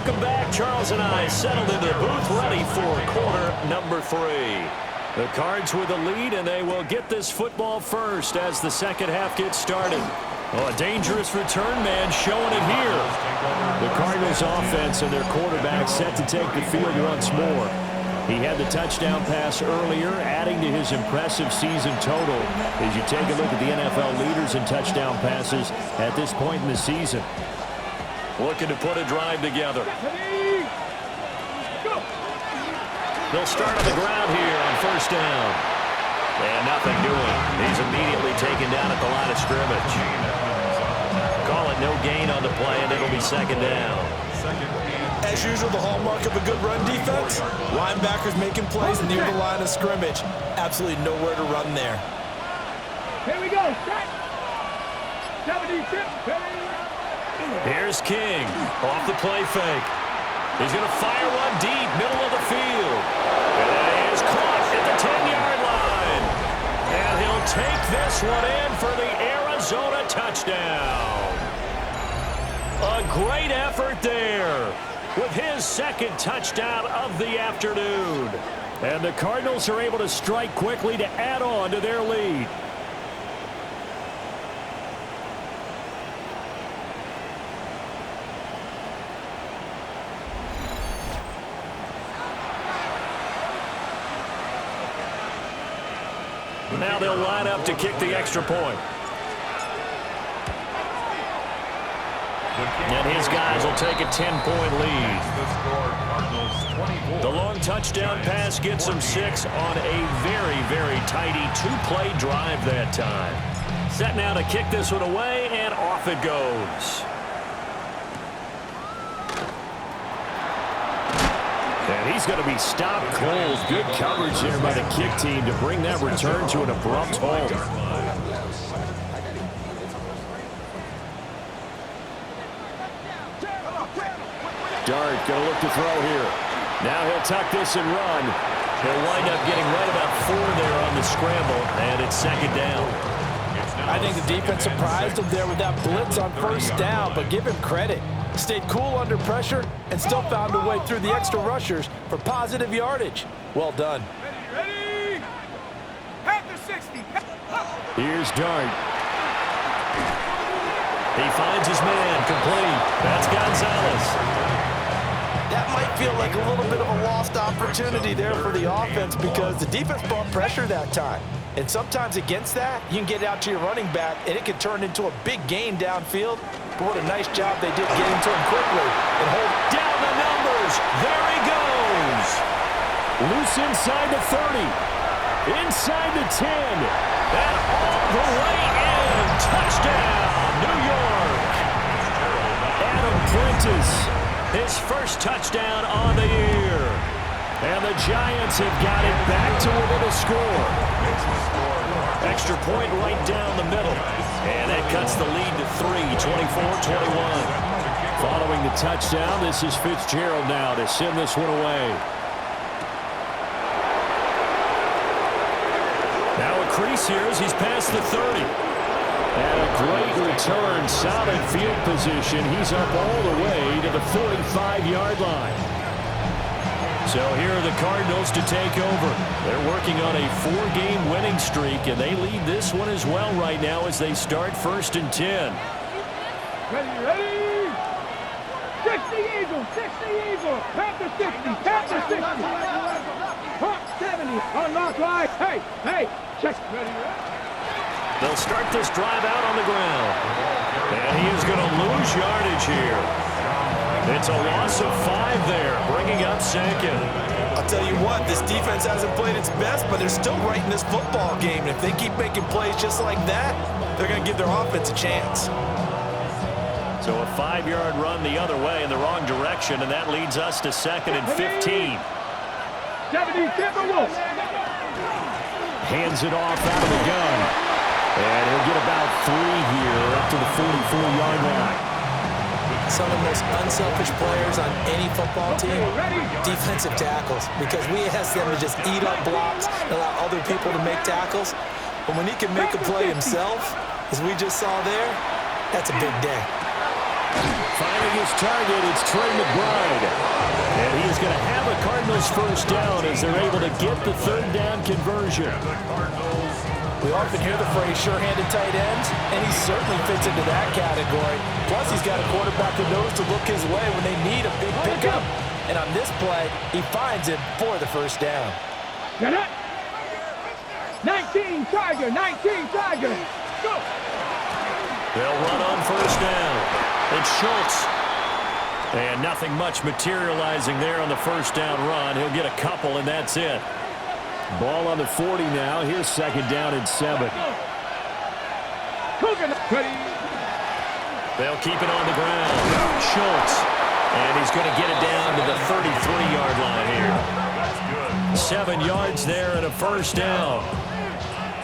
Welcome back. Charles and I settled into the booth, ready for quarter number 3. The Cards with the lead, and they will get this football first as the second half gets started. Oh, a dangerous return man showing it here. The Cardinals offense and their quarterback set to take the field once more. He had the touchdown pass earlier, adding to his impressive season total as you take a look at the NFL leaders in touchdown passes at this point in the season. Looking to put a drive together. They'll start on the ground here on first down. And nothing doing. He's immediately taken down at the line of scrimmage. Call it no gain on the play, and it'll be second down. As usual, the hallmark of a good run defense, linebackers making plays near the line of scrimmage. Absolutely nowhere to run there. Here we go. Set. 76. Here's King off the play fake. He's going to fire one deep, middle of the field. And it is caught at the 10-yard line. And he'll take this one in for the Arizona touchdown. A great effort there with his second touchdown of the afternoon. And the Cardinals are able to strike quickly to add on to their lead. Now they'll line up to kick the extra point. And his guys will take a 10-point lead. The long touchdown pass gets them 6 on a very, very tidy 2-play drive that time. Set now to kick this one away, and off it goes. And he's going to be stopped cold. Good coverage there by the kick team to bring that return to an abrupt halt. Dart going to look to throw here. Now he'll tuck this and run. He'll wind up getting right about 4 there on the scramble, and it's second down. I think the defense surprised him there with that blitz on first down, but give him credit. Stayed cool under pressure and still found a way through the extra rushers for positive yardage. Well done. Ready? At the 60. Here's Dart. He finds his man, complete. That's Gonzalez. That might feel like a little bit of a lost opportunity there for the offense because the defense brought pressure that time. And sometimes against that, you can get out to your running back, and it can turn into a big gain downfield. But what a nice job they did getting to him quickly and hold down the numbers. There he goes. Loose inside the 30. Inside the 10. And all the way in. Touchdown, New York. Adam Prentice, his first touchdown on the year. And the Giants have got it back to within a score. Extra point right down the middle. And that cuts the lead to 3, 24-21. Following the touchdown, this is Fitzgerald now to send this one away. Now a crease here as he's past the 30. And a great return, solid field position. He's up all the way to the 45-yard line. So here are the Cardinals to take over. They're working on a 4-game winning streak, and they lead this one as well right now as they start first and 10. Ready? 60 Eagles, 60 Eagles. At the 60, at the 60. Hawk 70, unlock right. Hey, check. Ready? They'll start this drive out on the ground. And he is going to lose yardage here. It's a loss of 5 there, bringing up second. I'll tell you what, this defense hasn't played its best, but they're still right in this football game. And if they keep making plays just like that, they're going to give their offense a chance. So a 5-yard run the other way in the wrong direction, and that leads us to second and 15. 70, hands it off out of the gun. And he'll get about 3 here up to the 44-yard line. Some of the most unselfish players on any football team, defensive tackles, because we ask them to just eat up blocks and allow other people to make tackles. But when he can make a play himself, as we just saw there, that's a big day. Finally biggest target, it's Trey McBride. And he's going to have a Cardinals first down as they're able to get the third down conversion. We often hear the phrase sure-handed tight ends, and he certainly fits into that category. Plus, he's got a quarterback who knows to look his way when they need a big pickup. And on this play, he finds him for the first down. Get it. 19 Tiger, 19 Tiger. Go. They'll run on first down. It's Schultz. And nothing much materializing there on the first down run. He'll get a couple, and that's it. Ball on the 40 now. Here's second down and 7. They'll keep it on the ground. Schultz. And he's going to get it down to the 33-yard line here. 7 yards there and a first down.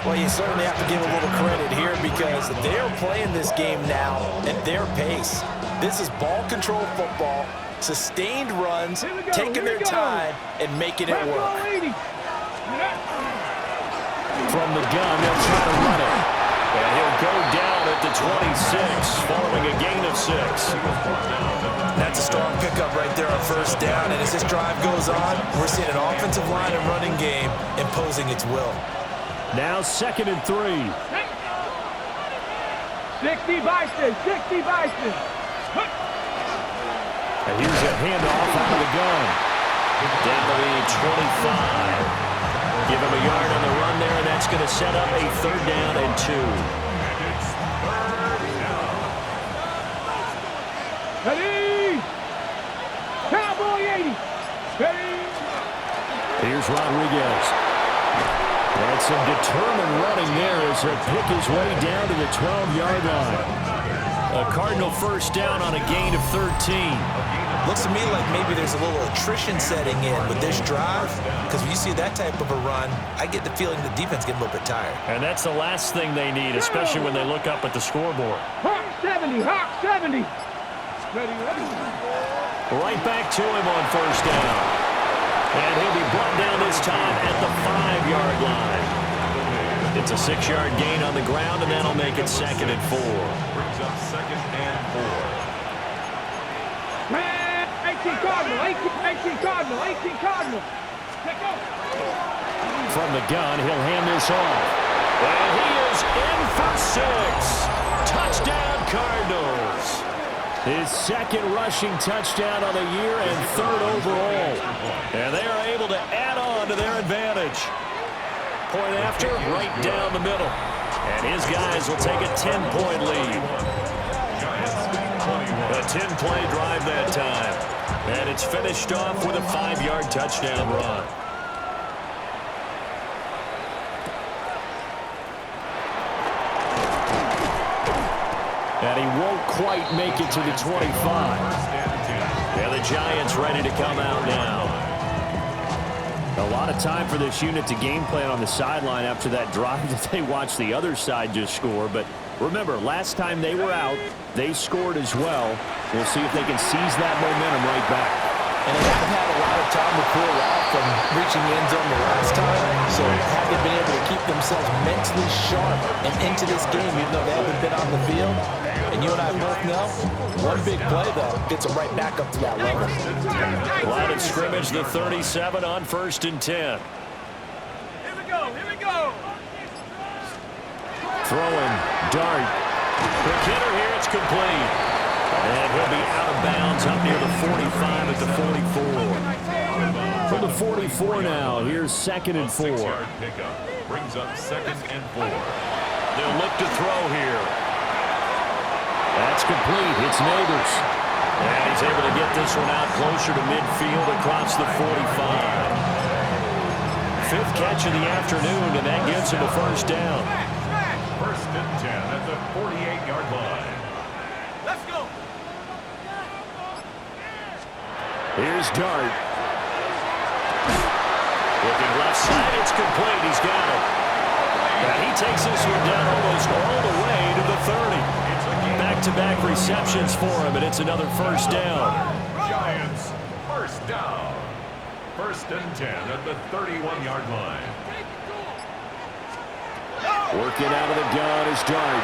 Well, you certainly have to give a little credit here because they're playing this game now at their pace. This is ball control football, sustained runs, taking their time, and making it work. From the gun, they'll try to run it. And he'll go down at the 26, following a gain of 6. That's a strong pickup right there on first down. And as this drive goes on, we're seeing an offensive line and running game imposing its will. Now 2nd and 3. 60 Bison, 60 Bison. And here's a handoff out of the gun. Down to the 25. Give him a yard on the run there, and that's going to set up a third down and 2. Ready. Cowboy 80. Ready. Here's Rodriguez. And some determined running there as he'll pick his way down to the 12-yard line. A Cardinal first down on a gain of 13. Looks to me like maybe there's a little attrition setting in with this drive, because when you see that type of a run, I get the feeling the defense gets a little bit tired. And that's the last thing they need, especially when they look up at the scoreboard. Hawk 70, Hawk 70. Ready, ready. Right back to him on first down. And he'll be brought down this time at the 5-yard line. It's a 6-yard gain on the ground, and that'll make it 2nd and 4. Brings up 2nd and 4. 18 Cardinal, 18 Cardinal, 18 Cardinal. Take off. From the gun, he'll hand this off. And he is in for 6. Touchdown, Cardinals. His 2nd rushing touchdown on the year and 3rd overall. And they are able to add on to their advantage. Point after, right down the middle. And his guys will take a 10-point lead. A 10-play drive that time. And it's finished off with a 5-yard touchdown run. And he won't quite make it to the 25. Yeah, the Giants ready to come out now. A lot of time for this unit to game plan on the sideline after that drive that they watched the other side just score. But remember, last time they were out, they scored as well. We'll see if they can seize that momentum right back. And they haven't had a lot of time to cool off from reaching the end zone the last time. So have they been able to keep themselves mentally sharp and into this game, even though they haven't been on the field? And you and I both know, one big play, though, gets them right back up to that level. Line of scrimmage, the 37 on 1st and 10. Here we go, here we go. Throwing, dart. The hitter here, it's complete. And he'll be out of bounds up near the 45 at the 44. From the 44 now, here's 2nd and 4. Pickup brings up 2nd and 4. They'll look to throw here. That's complete. It's Neighbors. And he's able to get this one out closer to midfield across the 45. 5th catch of the afternoon, and that gives him a first down. 1st and 10 at the 48-yard line. Let's go. Here's Dart. Looking left side, it's complete. He's got it. And he takes this one down almost all the way to the 30. Back-to-back receptions for him, and it's another first down. Giants, first down. 1st and 10 at the 31-yard line. Working out of the gun is Dart.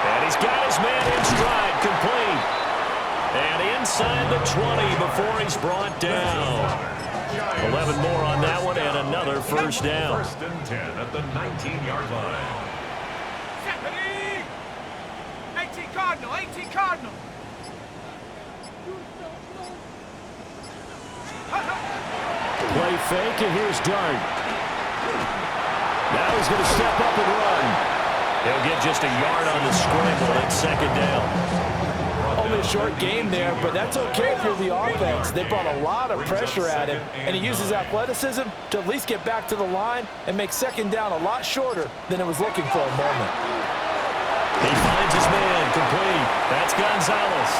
And he's got his man in stride, complete. And he inside the 20 before he's brought down. 11 more on that one and another first down. First and 10 at the 19-yard line. 18 Cardinal, 18 Cardinal. Play fake, and here's Dart. Now he's going to step up and run. He'll get just a yard on the scramble at second down. Only a short game there, but that's okay if you're the offense. They brought a lot of pressure at him, and he uses athleticism to at least get back to the line and make second down a lot shorter than it was looking for a moment. He finds his man, complete. That's Gonzalez.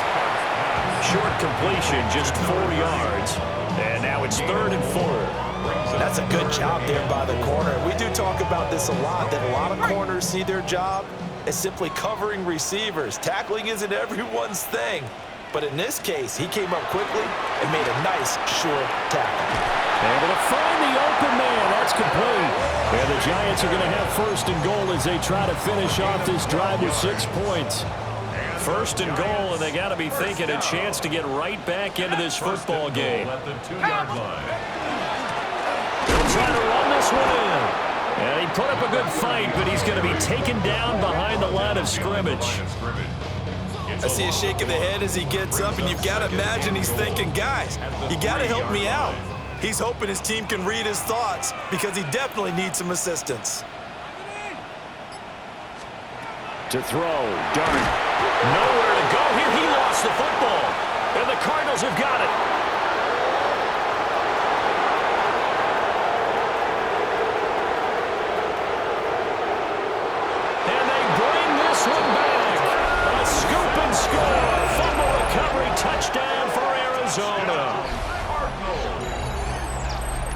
Short completion, just 4 yards. And now it's 3rd and 4. That's a good job there by the corner. We do talk about this a lot, that a lot of corners see their job as simply covering receivers. Tackling isn't everyone's thing. But in this case, he came up quickly and made a nice, short tackle. Able to find the open man. That's complete. And the Giants are going to have 1st and goal as they try to finish off this drive with 6 points. 1st and goal, and they got to be thinking a chance to get right back into this football game. At the 2-yard line. He'll try to run this one in. And he put up a good fight, but he's going to be taken down behind the line of scrimmage. I see a shake of the head as he gets up, and you've got to imagine he's thinking, guys, you got to help me out. He's hoping his team can read his thoughts because he definitely needs some assistance. To throw, Dart. Nowhere to go here. He lost the football, and the Cardinals have got it. And they bring this one back. A scoop and score. Fumble recovery touchdown for Arizona.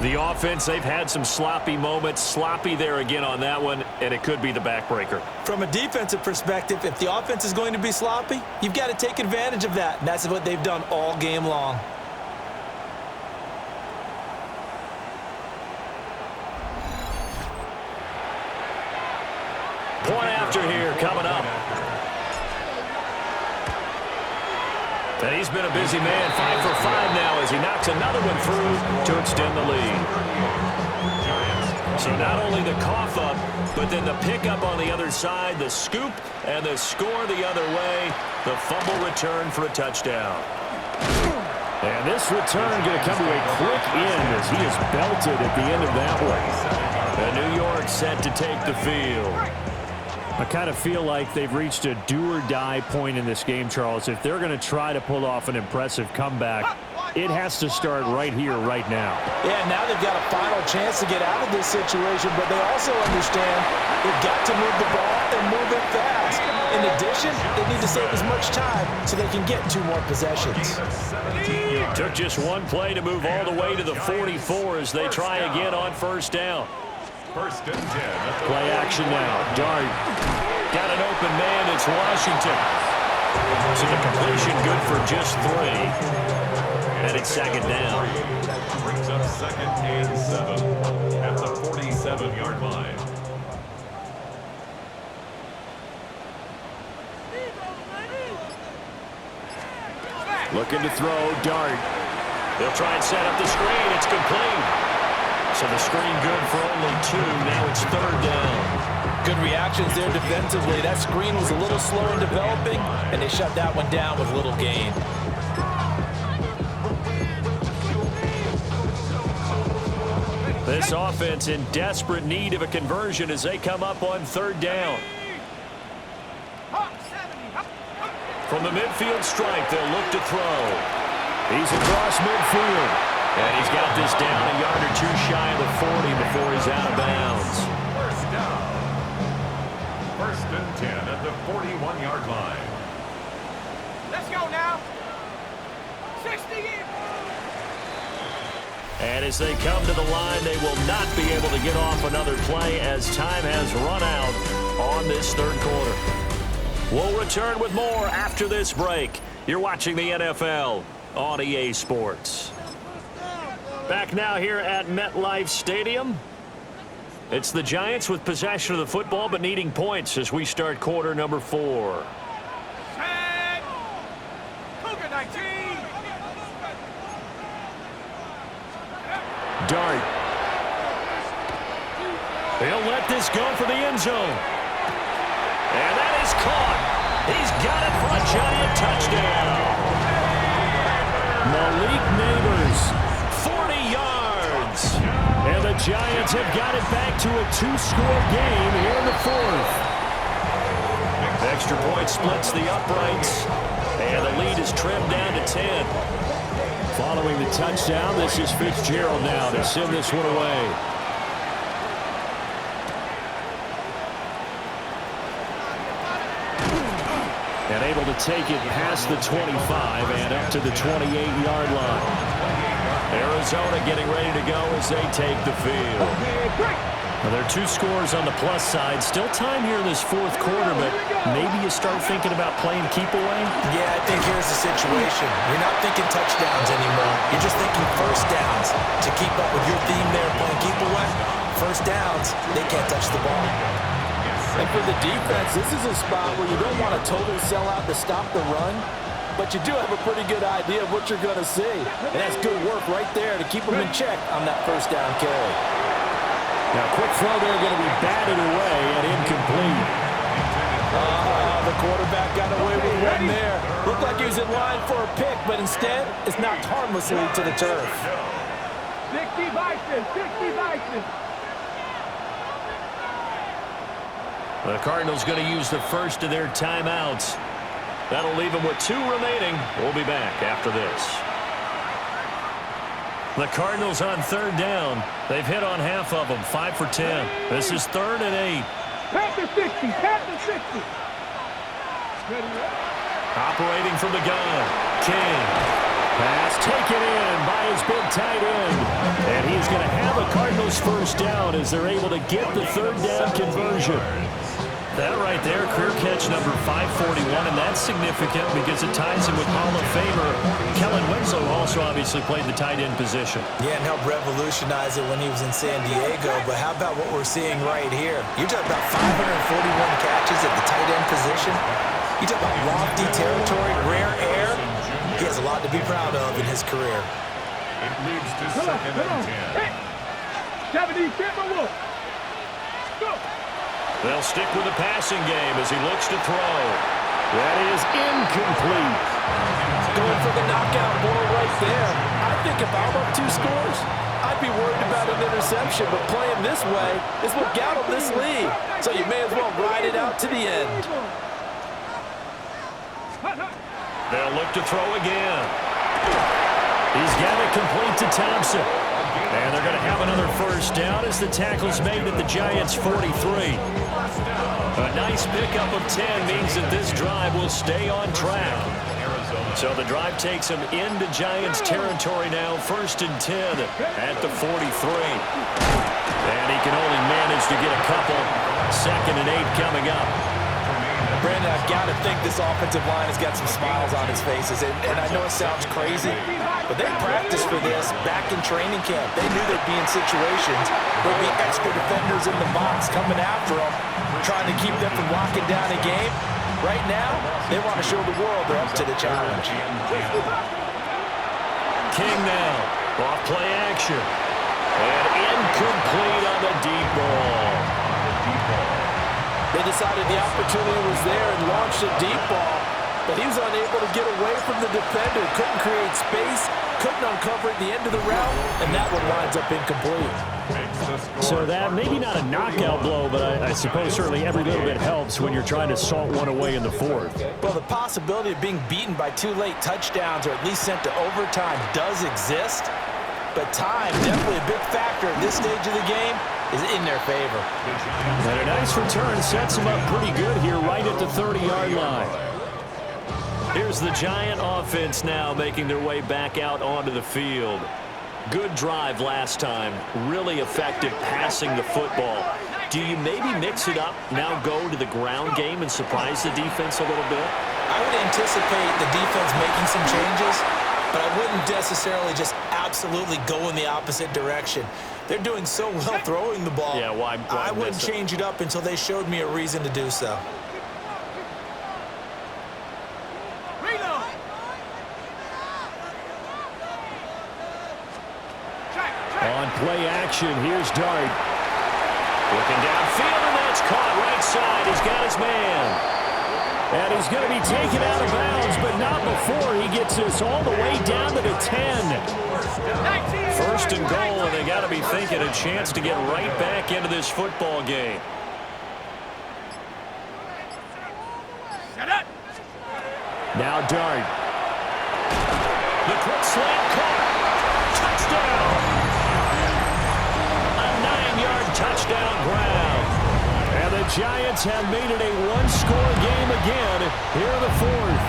The offense, they've had some sloppy moments. Sloppy there again on that one, and it could be the backbreaker. From a defensive perspective, if the offense is going to be sloppy, you've got to take advantage of that, and that's what they've done all game long. Point after here coming up. And he's been a busy man, 5 for 5 now as he knocks another one through to extend the lead. So not only the cough up, but then the pickup on the other side, the scoop, and the score the other way, the fumble return for a touchdown. And this return going to come to a quick end as he is belted at the end of that one. And New York set to take the field. I kind of feel like they've reached a do-or-die point in this game, Charles. If they're going to try to pull off an impressive comeback, it has to start right here, right now. Yeah, now they've got a final chance to get out of this situation, but they also understand they've got to move the ball and move it fast. In addition, they need to save as much time so they can get 2 more possessions. Took just one play to move all the way to the 44 as they try again on 1st down. 1st and 10. Play action now. Dart. Got an open man. It's Washington. So the completion good for just 3. And it's 2nd down. Brings up 2nd and 7 at the 47-yard line. Looking to throw. Dart. They'll try and set up the screen. It's complete. So the screen good for only 2. Now it's 3rd down. Good reactions there defensively. That screen was a little slow in developing, and they shut that one down with little gain. This offense in desperate need of a conversion as they come up on 3rd down. From the midfield stripe, they'll look to throw. He's across midfield. And he's got this down a yard or 2 shy of the 40 before he's out of bounds. 1st down. 1st and 10 at the 41-yard line. Let's go now. 60 in. And as they come to the line, they will not be able to get off another play as time has run out on this 3rd quarter. We'll return with more after this break. You're watching the NFL on EA Sports. Back now here at MetLife Stadium. It's the Giants with possession of the football but needing points as we start quarter number 4. Set. Cougar 19. Dart. He'll let this go for the end zone. And that is caught. He's got it for a Giant touchdown. Malik Neighbors, 40 yards. And the Giants have got it back to a 2-score game here in the fourth. Extra point splits the uprights. And the lead is trimmed down to 10. Following the touchdown, this is Fitzgerald now to send this one away. And able to take it past the 25 and up to the 28-yard line. Arizona getting ready to go as they take the field. Well, there are 2 scores on the plus side. Still time here in this fourth quarter, but maybe you start thinking about playing keep away? Yeah, I think here's the situation. You're not thinking touchdowns anymore. You're just thinking first downs. To keep up with your theme there, playing keep away, first downs, they can't touch the ball. And for the defense, this is a spot where you don't want to totally sell out to stop the run, but you do have a pretty good idea of what you're going to see. And that's good work right there to keep them in check on that first down carry. Now, quick throw there going to be batted away and incomplete. The quarterback got away with one there. Looked like he was in line for a pick, but instead, it's knocked harmlessly to the turf. 60 Bison, 60 Bison. The Cardinals going to use the first of their timeouts. That'll leave them with 2 remaining. We'll be back after this. The Cardinals on third down. They've hit on half of them, 5 for 10. This is 3rd and 8. Pat the 60, pat the 60. Operating from the gun. King. Pass taken in by his big tight end. And he's going to have a Cardinals first down as they're able to get the third down conversion. That right there, career catch number 541, and that's significant because it ties him with Hall of Famer Kellen Winslow, who also obviously played the tight end position. Yeah, and helped revolutionize it when he was in San Diego. But how about what we're seeing right here? You're talking about 541 catches at the tight end position. You talk about lofty territory, rare air. He has a lot to be proud of in his career. It leads to 2nd and 10. 70, Timberwolf. Go. They'll stick with the passing game as he looks to throw. That is incomplete. Going for the knockout blow right there. I think if I'm up 2 scores, I'd be worried about an interception, but playing this way is what got him this lead. So you may as well ride it out to the end. They'll look to throw again. He's got it complete to Thompson. And they're going to have another first down as the tackle's made at the Giants' 43. A nice pickup of 10 means that this drive will stay on track. So the drive takes him into Giants territory now, 1st and 10 at the 43. And he can only manage to get a couple. 2nd and 8 coming up. Brandon, I've got to think this offensive line has got some smiles on his faces. And I know it sounds crazy, but they practiced for this back in training camp. They knew they'd be in situations where there'd be extra defenders in the box coming after them, trying to keep them from locking down a game. Right now, they want to show the world they're up to the challenge. King now, off play action. And incomplete on the deep ball. They decided the opportunity was there and launched a deep ball, but he was unable to get away from the defender, couldn't create space, couldn't uncover at the end of the route, and that one winds up incomplete. So that, maybe not a knockout blow, but I suppose certainly every little bit helps when you're trying to salt one away in the fourth. Well, the possibility of being beaten by 2 late touchdowns or at least sent to overtime does exist, but time, definitely a big factor at this stage of the game, is in their favor. And a nice return sets them up pretty good here right at the 30-yard line. Here's the Giant offense now making their way back out onto the field. Good drive last time. Really effective passing the football. Do you maybe mix it up, now go to the ground game and surprise the defense a little bit? I would anticipate the defense making some changes, but I wouldn't necessarily just absolutely go in the opposite direction. They're doing so well throwing the ball. Yeah, why I wouldn't change it up until they showed me a reason to do so. On play action. Here's Dart. Looking downfield, and that's caught right side. He's got his man. And he's going to be taken out of bounds, but not before he gets this all the way down to the 10. First and goal, and they got to be thinking a chance to get right back into this football game. Now Dart. The quick slant caught. Touchdown. A 9-yard touchdown ground. And the Giants have made it a one-score game again here in the fourth.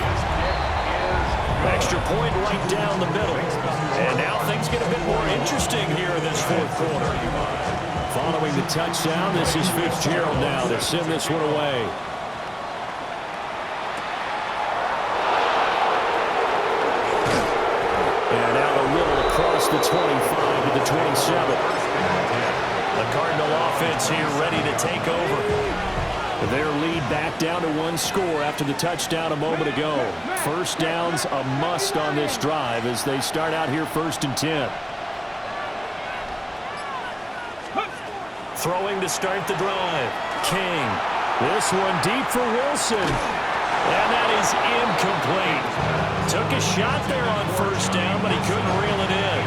Extra point right down the middle. And now things get a bit more interesting here in this fourth quarter. Following the touchdown, this is Fitzgerald now to send this one away. And now a little across the 25 to the 27. The Cardinal offense here ready to take over. Their lead back down to one score after the touchdown a moment ago. First down's a must on this drive as they start out here 1st and 10. Throwing to start the drive. King. This one deep for Wilson. And that is incomplete. Took a shot there on first down, but he couldn't reel it in.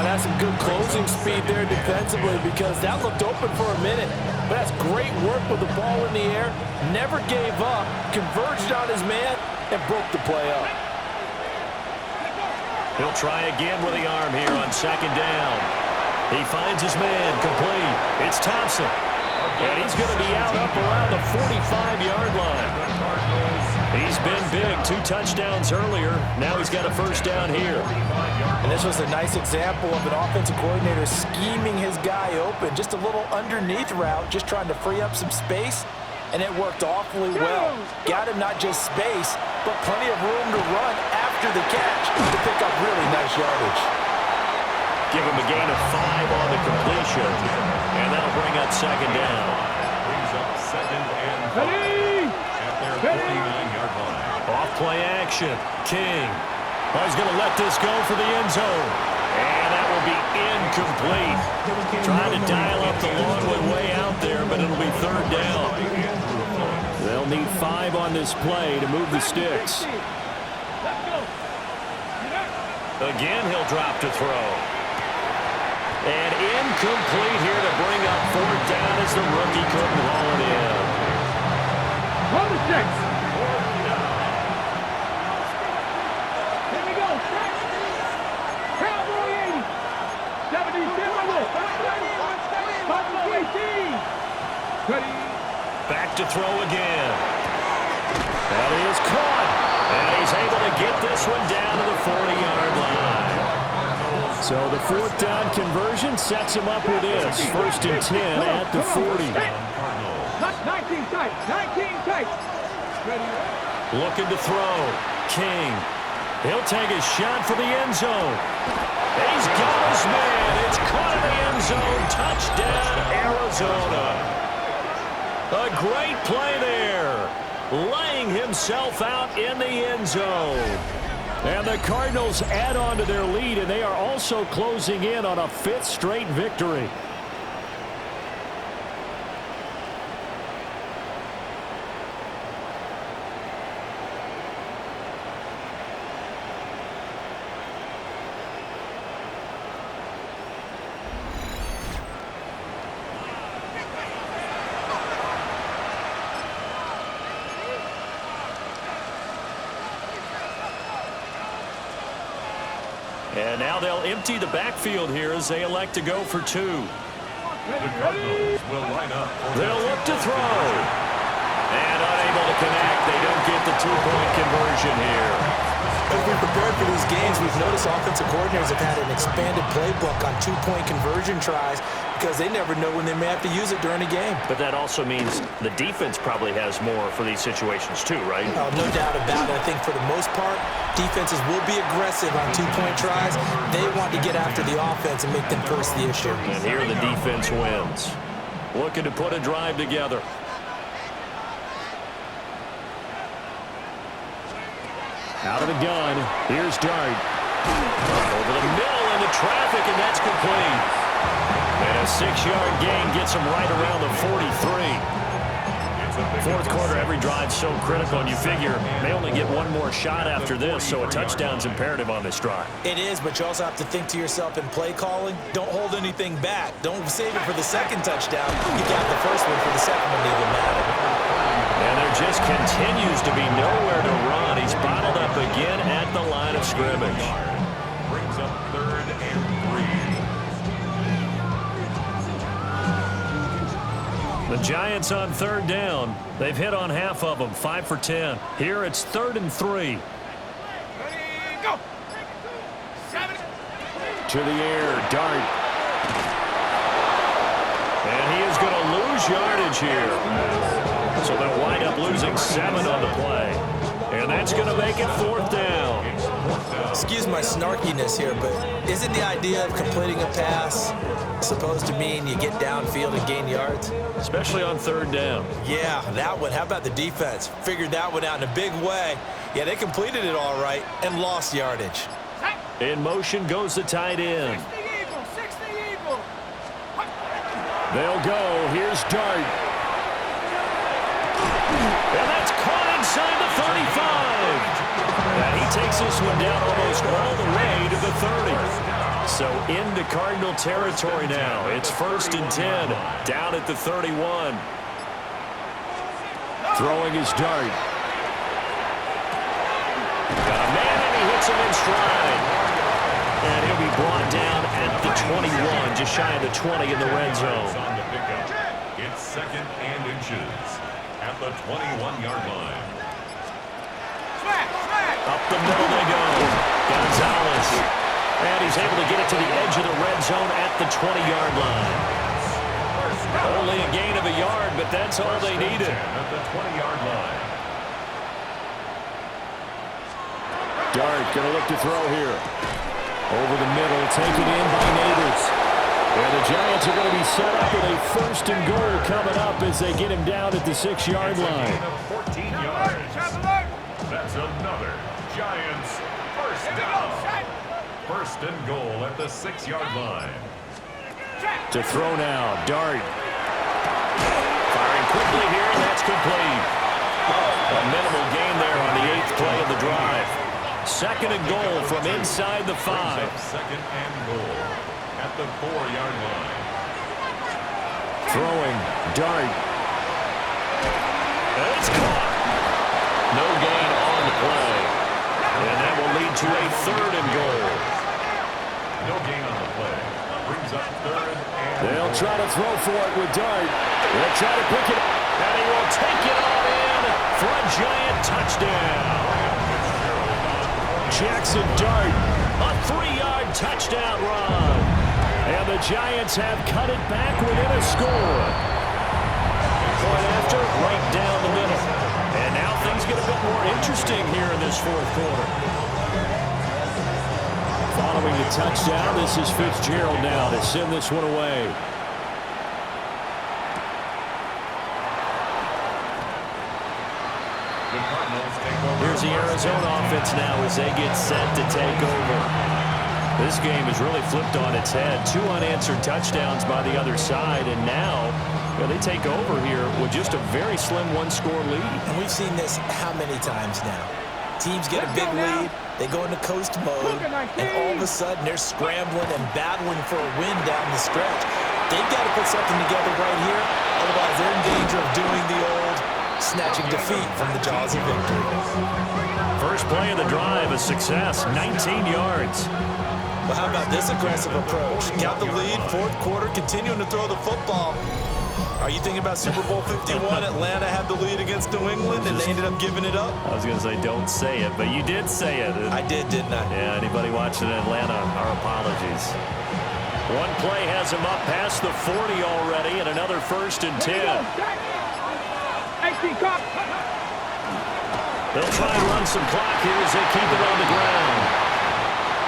That's some good closing speed there defensively because that looked open for a minute. But that's great work with the ball in the air. Never gave up, converged on his man, and broke the play up. He'll try again with the arm here on 2nd down. He finds his man complete. It's Thompson. And he's going to be out up around the 45-yard line. He's been big. 2 touchdowns earlier. Now he's got a first down here. And this was a nice example of an offensive coordinator scheming his guy open. Just a little underneath route, just trying to free up some space. And it worked awfully well. Got him not just space, but plenty of room to run after the catch to pick up really nice yardage. Give him a gain of 5 on the completion. And that'll bring up 2nd down. Brings up 2nd and 5 at their 49-yard line. Off play action. King. Well, he's going to let this go for the end zone. And that will be incomplete. Trying to dial up the long one way out there, but it'll be 3rd down. They'll need 5 on this play to move the sticks. Again, he'll drop to throw. And incomplete here to bring up 4th down as the rookie couldn't haul it in. On the 6. Here we go. Cowboy 80. 70. Buffalo 18. Ready. Back to throw again. That is caught. And he's able to get this one down to the 40-yard line. So the 4th down conversion sets him up with this. 1st and 10 at the 40. 19 tight. 19 tight. Ready. Looking to throw. King. He'll take a shot for the end zone. He's got his man. It's caught in the end zone. Touchdown, Arizona. A great play there. Laying himself out in the end zone. And the Cardinals add on to their lead, and they are also closing in on a 5th straight victory. And now they'll empty the backfield here as they elect to go for 2. The Cardinals will line up. They'll look to throw. And unable to connect. They don't get the 2-point conversion here. As we prepared for these games, we've noticed offensive coordinators have had an expanded playbook on 2-point conversion tries because they never know when they may have to use it during a game. But that also means the defense probably has more for these situations too, right? No doubt about it. I think for the most part, defenses will be aggressive on 2-point tries. They want to get after the offense and make them force the issue. And here the defense wins. Looking to put a drive together. Out of the gun. Here's Dart. Over the middle into traffic, and that's complete. And a 6-yard gain gets him right around the 43. Fourth quarter, every drive's so critical, and you figure they only get one more shot after this, so a touchdown's imperative on this drive. It is, but you also have to think to yourself in play calling, don't hold anything back. Don't save it for the second touchdown. You got the first one for the second one to even matter. And there just continues to be nowhere to run. He's bottled up again at the line of scrimmage. Brings up 3rd and 3. The Giants on 3rd down. They've hit on half of them, 5 for 10. Here it's 3rd and 3. Go. 7. To the air, Dart. And he is going to lose yardage here. So they'll wind up losing 7 on the play. And that's going to make it 4th down. Excuse my snarkiness here, but isn't the idea of completing a pass supposed to mean you get downfield and gain yards? Especially on 3rd down. Yeah, that one. How about the defense? Figured that one out in a big way. Yeah, they completed it all right and lost yardage. In motion goes the tight end. 60 Eagle, 60 Eagle. They'll go. Here's Dart. And that's caught inside the 35. And he takes this one down almost all the way to the 30. So into Cardinal territory now. It's 1st and 10, down at the 31. Throwing his Dart. Got a man, and he hits him in stride. And he'll be brought down at the 21, just shy of the 20 in the red zone. It's 2nd and inches at the 21-yard line. Up the middle they go. Gonzalez. And he's able to get it to the edge of the red zone at the 20-yard line. Only a gain of a yard, but that's all they needed. At the 20-yard line. Dart going to look to throw here. Over the middle, taken in by Neighbors. And the Giants are going to be set up with a 1st and goal coming up as they get him down at the 6-yard line. 14 yards. That's another Giants 1st down. 1st and goal at the 6-yard line. To throw now, Dart. Firing quickly here, and that's complete. A minimal gain there on the 8th play of the drive. 2nd and goal from inside the 5. 2nd and goal at the 4-yard line. Throwing, Dart. And it's caught. No gain on the play. And that will lead to a 3rd and goal. No gain on the play. Brings up 3rd and They'll goal. try to throw for it with Dart. They'll try to pick it up. And he will take it all in for a Giant touchdown. Jackson Dart, a 3-yard touchdown run. And the Giants have cut it back within a score. Point after, right down the middle. And now things get a bit more interesting here in this 4th quarter. Following the touchdown, this is Fitzgerald now to send this one away. The Cardinals take over. Here's the Arizona offense now as they get set to take over. This game is really flipped on its head. 2 unanswered touchdowns by the other side, and now they take over here with just a very slim 1-score lead. And we've seen this how many times now? Teams get a big lead, they go into coast mode, and all of a sudden they're scrambling and battling for a win down the stretch. They've got to put something together right here, otherwise they're in danger of doing the old snatching defeat from the jaws of victory. First play of the drive, a success, 19 yards. Well, how about this aggressive approach? Got the lead, 4th quarter, continuing to throw the football. Are you thinking about Super Bowl 51? Atlanta had the lead against New England, and they ended up giving it up? I was going to say don't say it, but you did say it. I did, didn't I? Yeah, anybody watching Atlanta, our apologies. One play has him up past the 40 already, and another 1st and 10. They'll try and run some clock here as they keep it on the ground.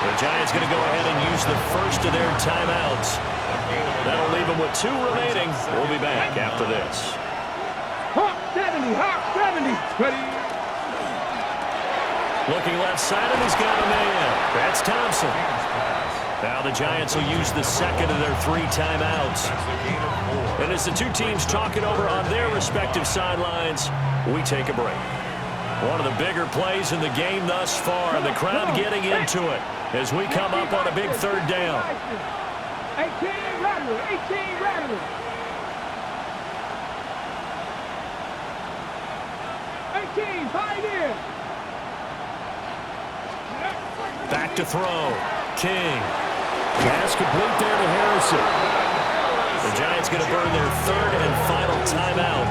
The Giants going to go ahead and use the first of their timeouts. That'll leave them with 2 remaining. We'll be back after this. Hawk 70, Hawk 70. Ready. Looking left side, and he's got a man. That's Thompson. Now the Giants will use the second of their 3 timeouts. And as the two teams talk it over on their respective sidelines, we take a break. One of the bigger plays in the game thus far, and the crowd getting into it as we come up on a big third down. 18 Rattler, 18 Rattler. 18 Pioneer. Back to throw. King. Pass complete there to Harrison. The Giants going to burn their third and final timeout.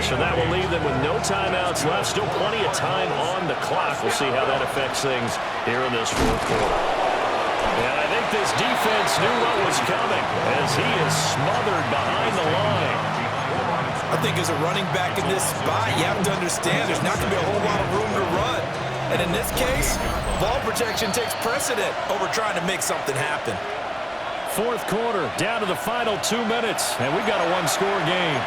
So that will leave them with no timeouts left. Still plenty of time on the clock. We'll see how that affects things here in this fourth quarter. And I think this defense knew what was coming as he is smothered behind the line. I think as a running back in this spot, you have to understand there's not going to be a whole lot of room to run. And in this case, ball protection takes precedent over trying to make something happen. Fourth quarter, down to the final 2 minutes, and we've got a one-score game.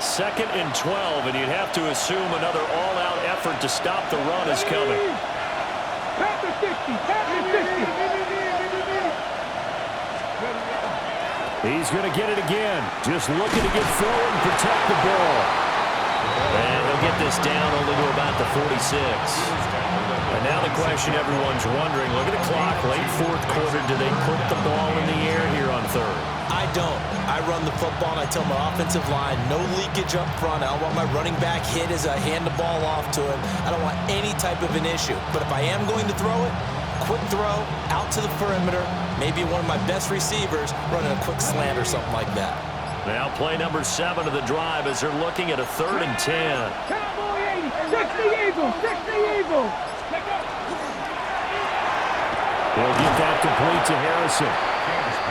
Second and 12, and you'd have to assume another all-out effort to stop the run is coming. Panther 60, Panther 60. He's going to get it again. Just looking to get forward and protect the ball. And he'll get this down only to about the 46. And now the question everyone's wondering, look at the clock, late fourth quarter, do they put the ball in the air here on third? I don't. I run the football and I tell my offensive line, no leakage up front. I don't want my running back hit as I hand the ball off to him. I don't want any type of an issue. But if I am going to throw it, quick throw, out to the perimeter, maybe one of my best receivers running a quick slant or something like that. Now play number 7 of the drive as they're looking at a 3rd and 10. Cowboy 80, 60 Eagles, 60 Eagles. He'll get that complete to Harrison.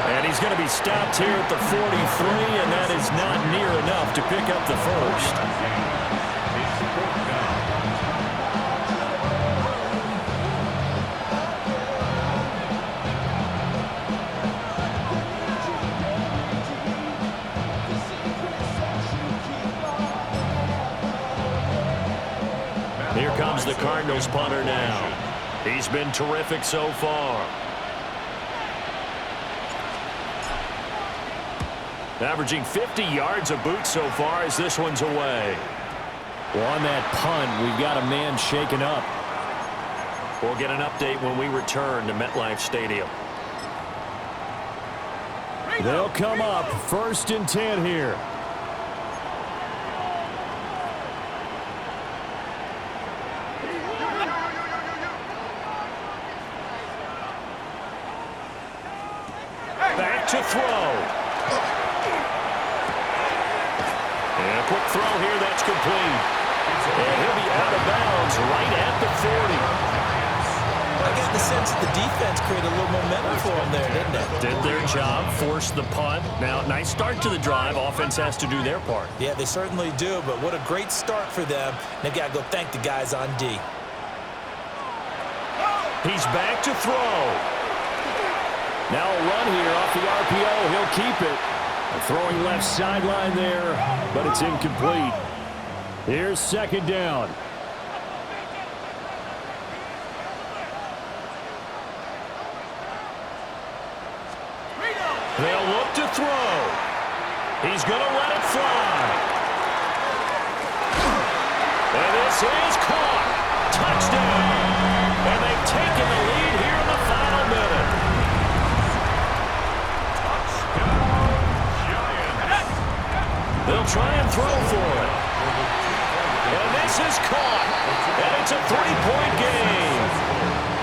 And he's going to be stopped here at the 43, and that is not near enough to pick up the first. Here comes the Cardinals punter now. He's been terrific so far. Averaging 50 yards a boot so far as this one's away. Well, on that punt, we've got a man shaken up. We'll get an update when we return to MetLife Stadium. They'll come up 1st and 10 here. Back to throw. And a quick throw here, that's complete. And he'll be out of bounds right at the 40. I got the sense that the defense created a little momentum for him there, didn't it? Did their job, forced the punt. Now, nice start to the drive. Offense has to do their part. Yeah, they certainly do, but what a great start for them. They've got to go thank the guys on D. He's back to throw. Now a run here off the RPO. He'll keep it. Throwing left sideline there, but it's incomplete. Here's 2nd down. They'll look to throw. He's going to let it fly. And this is caught. Touchdown. And they've taken the lead here in the final minute. They'll try and throw for it. And this is caught. And it's a 3-point game.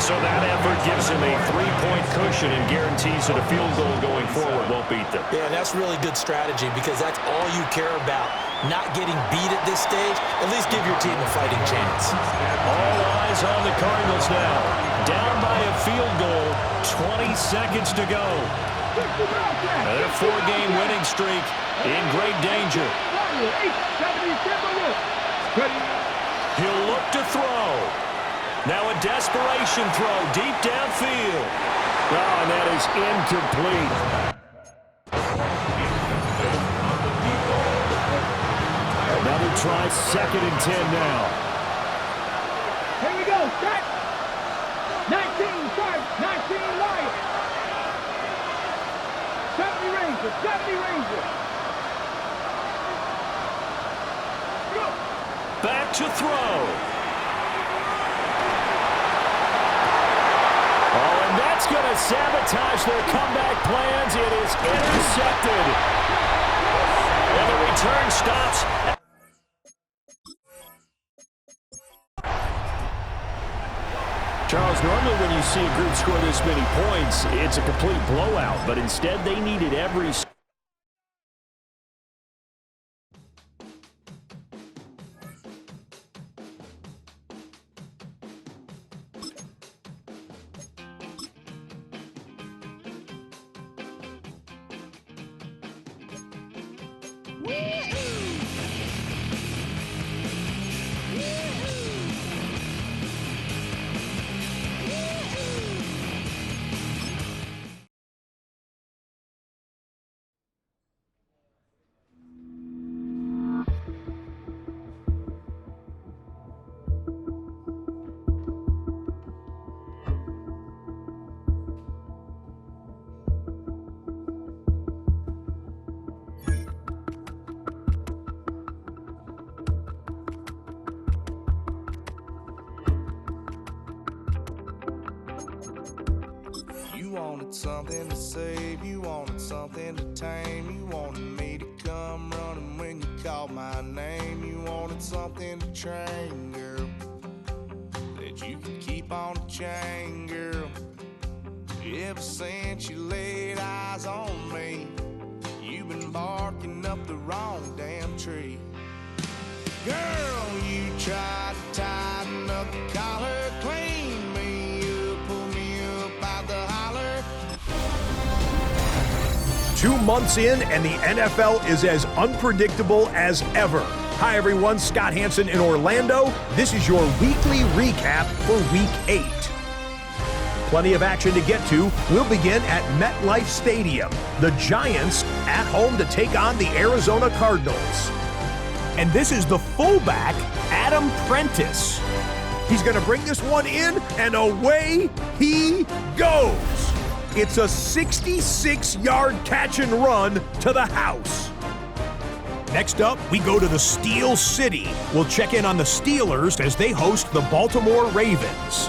So that effort gives him a 3-point cushion and guarantees that a field goal going forward won't beat them. Yeah, that's really good strategy because that's all you care about. Not getting beat at this stage. At least give your team a fighting chance. All eyes on the Cardinals now. Down by a field goal. 20 seconds to go. Their 4-game winning streak in great danger. He'll look to throw. Now a desperation throw deep downfield. Oh, and that is incomplete. try 2nd and 10 now. Here we go, set. 19, start, 19, right. 70 Rangers, 70 Rangers. Go. Back to throw. Oh, and that's going to sabotage their comeback plans. It is intercepted. And the return stops. Charles, normally when you see a group score this many points, it's a complete blowout. But instead, they needed every... You wanted something to save, you wanted something to tame, you wanted me to come running when you called my name, you wanted something to train, girl, that you could keep on the chain, girl. Ever since you laid eyes on me, you've been barking up the wrong damn tree. Girl, you tried to tighten up the collar, clean me up, pull me up out the holler. 2 months in, and the NFL is as unpredictable as ever. Hi, everyone. Scott Hansen in Orlando. This is your weekly recap for Week 8. Plenty of action to get to. We'll begin at MetLife Stadium. The Giants at home to take on the Arizona Cardinals. And this is the fullback, Adam Prentice. He's going to bring this one in, and away he goes. It's a 66-yard catch and run to the house. Next up, we go to the Steel City. We'll check in on the Steelers as they host the Baltimore Ravens.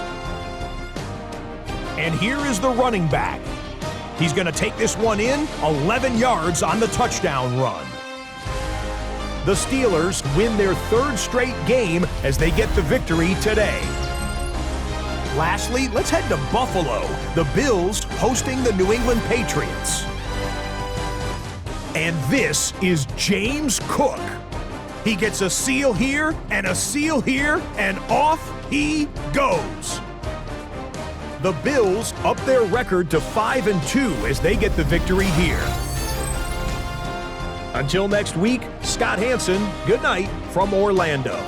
And here is the running back. He's going to take this one in, 11 yards on the touchdown run. The Steelers win their 3rd straight game as they get the victory today. Lastly, let's head to Buffalo. The Bills hosting the New England Patriots. And this is James Cook. He gets a seal here and a seal here, and off he goes. The Bills up their record to 5-2 as they get the victory here. Until next week, Scott Hansen, good night from Orlando.